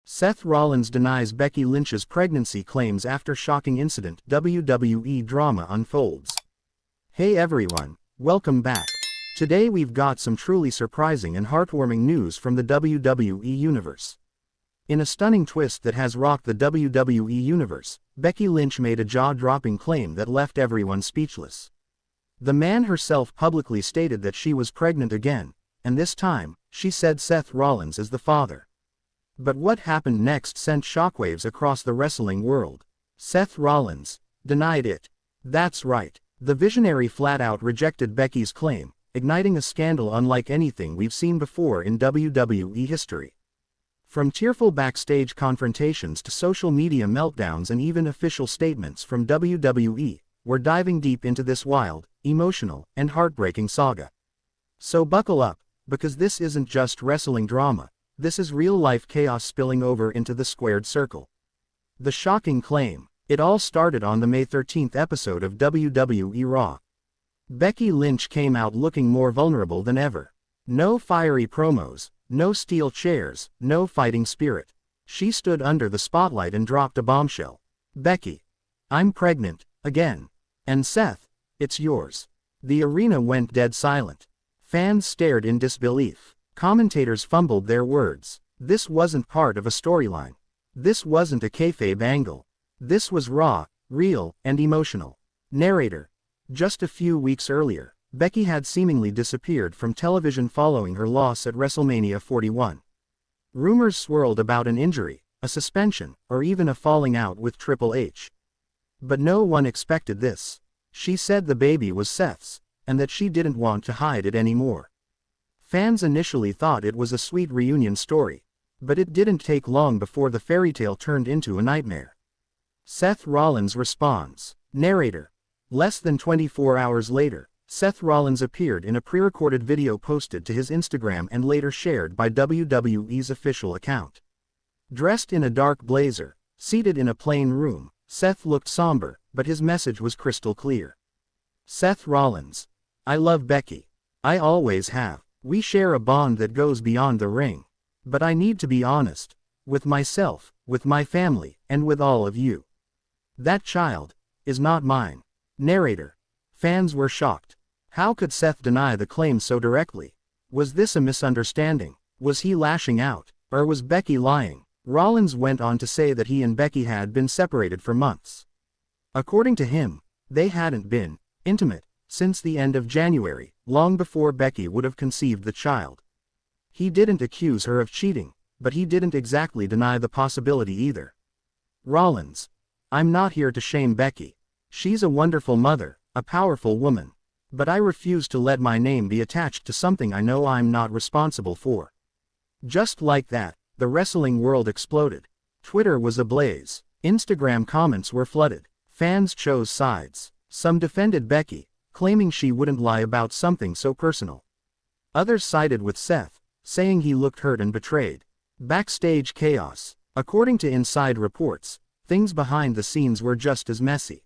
Seth Rollins denies Becky Lynch's pregnancy claims after shocking incident. WWE drama unfolds. Hey everyone, welcome back. Today we've got some truly surprising and heartwarming news from the WWE Universe. In a stunning twist that has rocked the WWE Universe, Becky Lynch made a jaw-dropping claim that left everyone speechless. The man herself publicly stated that she was pregnant again, and this time, she said Seth Rollins is the father. But what happened next sent shockwaves across the wrestling world. Seth Rollins denied it. That's right, the visionary flat-out rejected Becky's claim, igniting a scandal unlike anything we've seen before in WWE history. From tearful backstage confrontations to social media meltdowns and even official statements from WWE, we're diving deep into this wild, emotional, and heartbreaking saga. So buckle up, because this isn't just wrestling drama. This is real-life chaos spilling over into the squared circle. The shocking claim. It all started on the May 13th episode of WWE RAW. Becky Lynch came out looking more vulnerable than ever. No fiery promos, no steel chairs, no fighting spirit. She stood under the spotlight and dropped a bombshell. "Becky, I'm pregnant, again. And Seth, it's yours." The arena went dead silent. Fans stared in disbelief. Commentators fumbled their words. This wasn't part of a storyline. This wasn't a kayfabe angle. This was raw, real, and emotional. Narrator. Just a few weeks earlier, Becky had seemingly disappeared from television following her loss at WrestleMania 41. Rumors swirled about an injury, a suspension, or even a falling out with Triple H. But no one expected this. She said the baby was Seth's, and that she didn't want to hide it anymore. Fans initially thought it was a sweet reunion story, but it didn't take long before the fairy tale turned into a nightmare. Seth Rollins responds. Narrator. Less than 24 hours later, Seth Rollins appeared in a pre-recorded video posted to his Instagram and later shared by WWE's official account. Dressed in a dark blazer, seated in a plain room, Seth looked somber, but his message was crystal clear. Seth Rollins. I love Becky. I always have. We share a bond that goes beyond the ring. But I need to be honest. With myself, with my family, and with all of you. That child is not mine. Narrator. Fans were shocked. How could Seth deny the claim so directly? Was this a misunderstanding? Was he lashing out? Or was Becky lying? Rollins went on to say that he and Becky had been separated for months. According to him, they hadn't been intimate since the end of January, long before Becky would have conceived the child. He didn't accuse her of cheating, but he didn't exactly deny the possibility either. Rollins. I'm not here to shame Becky. She's a wonderful mother, a powerful woman. But I refuse to let my name be attached to something I know I'm not responsible for. Just like that, the wrestling world exploded. Twitter was ablaze. Instagram comments were flooded. Fans chose sides. Some defended Becky, claiming she wouldn't lie about something so personal. Others sided with Seth, saying he looked hurt and betrayed. Backstage chaos. According to inside reports, things behind the scenes were just as messy.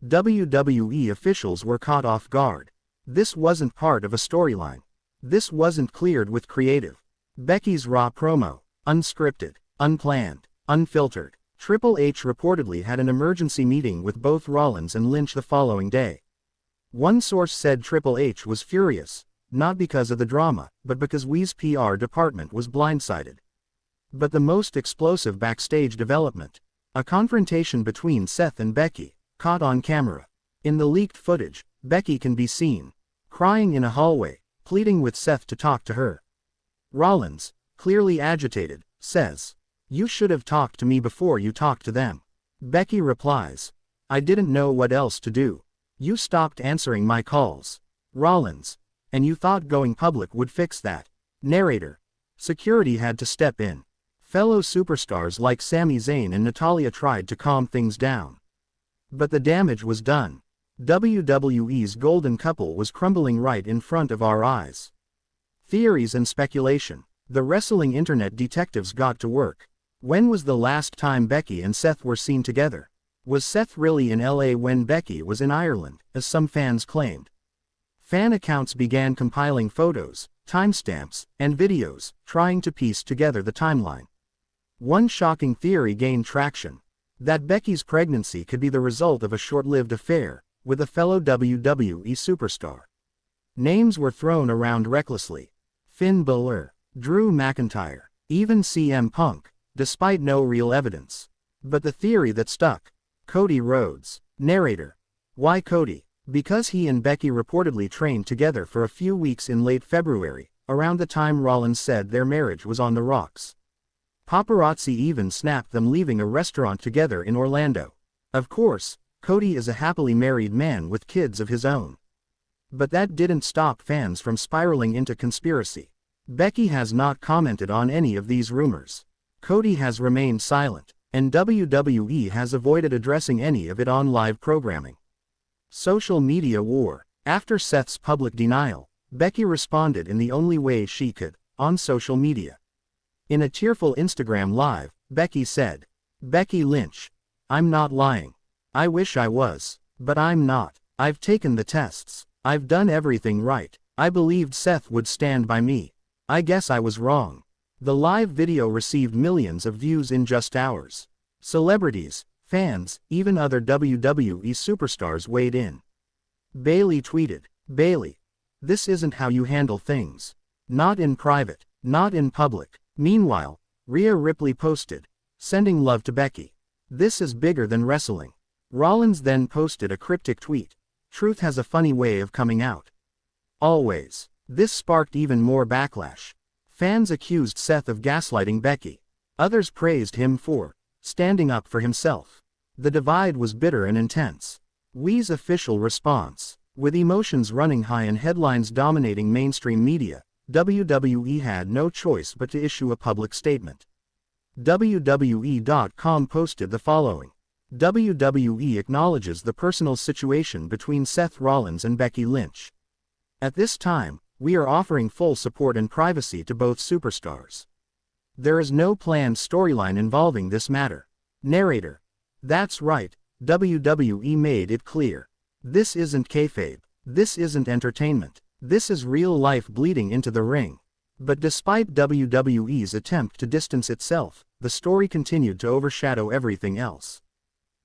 WWE officials were caught off guard. This wasn't part of a storyline. This wasn't cleared with creative. Becky's Raw promo. Unscripted, unplanned, unfiltered. Triple H reportedly had an emergency meeting with both Rollins and Lynch the following day. One source said Triple H was furious, not because of the drama, but because WWE's PR department was blindsided. But the most explosive backstage development, a confrontation between Seth and Becky, caught on camera. In the leaked footage, Becky can be seen crying in a hallway, pleading with Seth to talk to her. Rollins, clearly agitated, says, "You should have talked to me before you talked to them." Becky replies, "I didn't know what else to do. You stopped answering my calls." Rollins. And you thought going public would fix that. Narrator. Security had to step in. Fellow superstars like Sami Zayn and Natalya tried to calm things down. But the damage was done. WWE's golden couple was crumbling right in front of our eyes. Theories and speculation. The wrestling internet detectives got to work. When was the last time Becky and Seth were seen together? Was Seth really in LA when Becky was in Ireland, as some fans claimed? Fan accounts began compiling photos, timestamps, and videos, trying to piece together the timeline. One shocking theory gained traction: that Becky's pregnancy could be the result of a short-lived affair with a fellow WWE superstar. Names were thrown around recklessly: Finn Balor, Drew McIntyre, even CM Punk, despite no real evidence. But the theory that stuck: Cody Rhodes. Narrator: why Cody? Because he and Becky reportedly trained together for a few weeks in late February, around the time Rollins said their marriage was on the rocks. Paparazzi even snapped them leaving a restaurant together in Orlando. Of course, Cody is a happily married man with kids of his own. But that didn't stop fans from spiraling into conspiracy. Becky has not commented on any of these rumors. Cody has remained silent, and WWE has avoided addressing any of it on live programming. Social media war. After Seth's public denial, Becky responded in the only way she could, on social media. In a tearful Instagram live, Becky said, "Becky Lynch. I'm not lying. I wish I was, but I'm not. I've taken the tests. I've done everything right. I believed Seth would stand by me. I guess I was wrong." The live video received millions of views in just hours. Celebrities, fans, even other WWE superstars weighed in. Bayley tweeted, "Bayley, this isn't how you handle things. Not in private, not in public." Meanwhile, Rhea Ripley posted, "Sending love to Becky. This is bigger than wrestling." Rollins then posted a cryptic tweet, "Truth has a funny way of coming out. Always." This sparked even more backlash. Fans accused Seth of gaslighting Becky. Others praised him for standing up for himself. The divide was bitter and intense. WWE's official response. With emotions running high and headlines dominating mainstream media, WWE had no choice but to issue a public statement. WWE.com posted the following: WWE acknowledges the personal situation between Seth Rollins and Becky Lynch. At this time, we are offering full support and privacy to both superstars. There is no planned storyline involving this matter. Narrator: that's right, WWE made it clear. This isn't kayfabe. This isn't entertainment. This is real life bleeding into the ring. But despite WWE's attempt to distance itself, the story continued to overshadow everything else.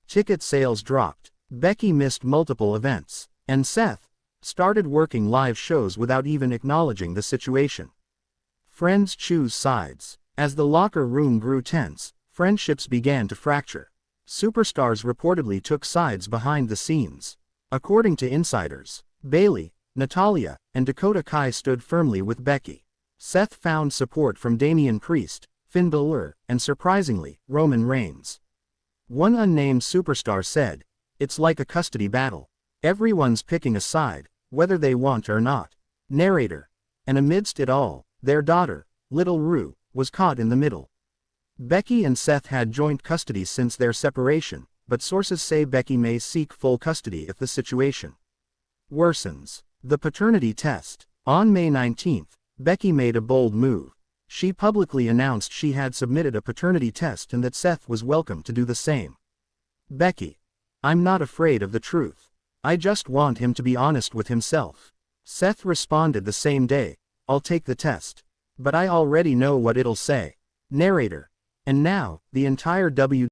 Ticket sales dropped. Becky missed multiple events. And Seth started working live shows without even acknowledging the situation. Friends choose sides. As the locker room grew tense, friendships began to fracture. Superstars reportedly took sides behind the scenes. According to insiders, Bayley, Natalya, and Dakota Kai stood firmly with Becky. Seth found support from Damian Priest, Finn Balor, and surprisingly, Roman Reigns. One unnamed superstar said, "It's like a custody battle. Everyone's picking a side, whether they want or not." Narrator: and amidst it all, their daughter, Little Rue, was caught in the middle. Becky and Seth had joint custody since their separation, but sources say Becky may seek full custody if the situation worsens. The paternity test. On May 19, Becky made a bold move. She publicly announced she had submitted a paternity test and that Seth was welcome to do the same. Becky: "I'm not afraid of the truth. I just want him to be honest with himself." Seth responded the same day, "I'll take the test. But I already know what it'll say." Narrator: and now, the entire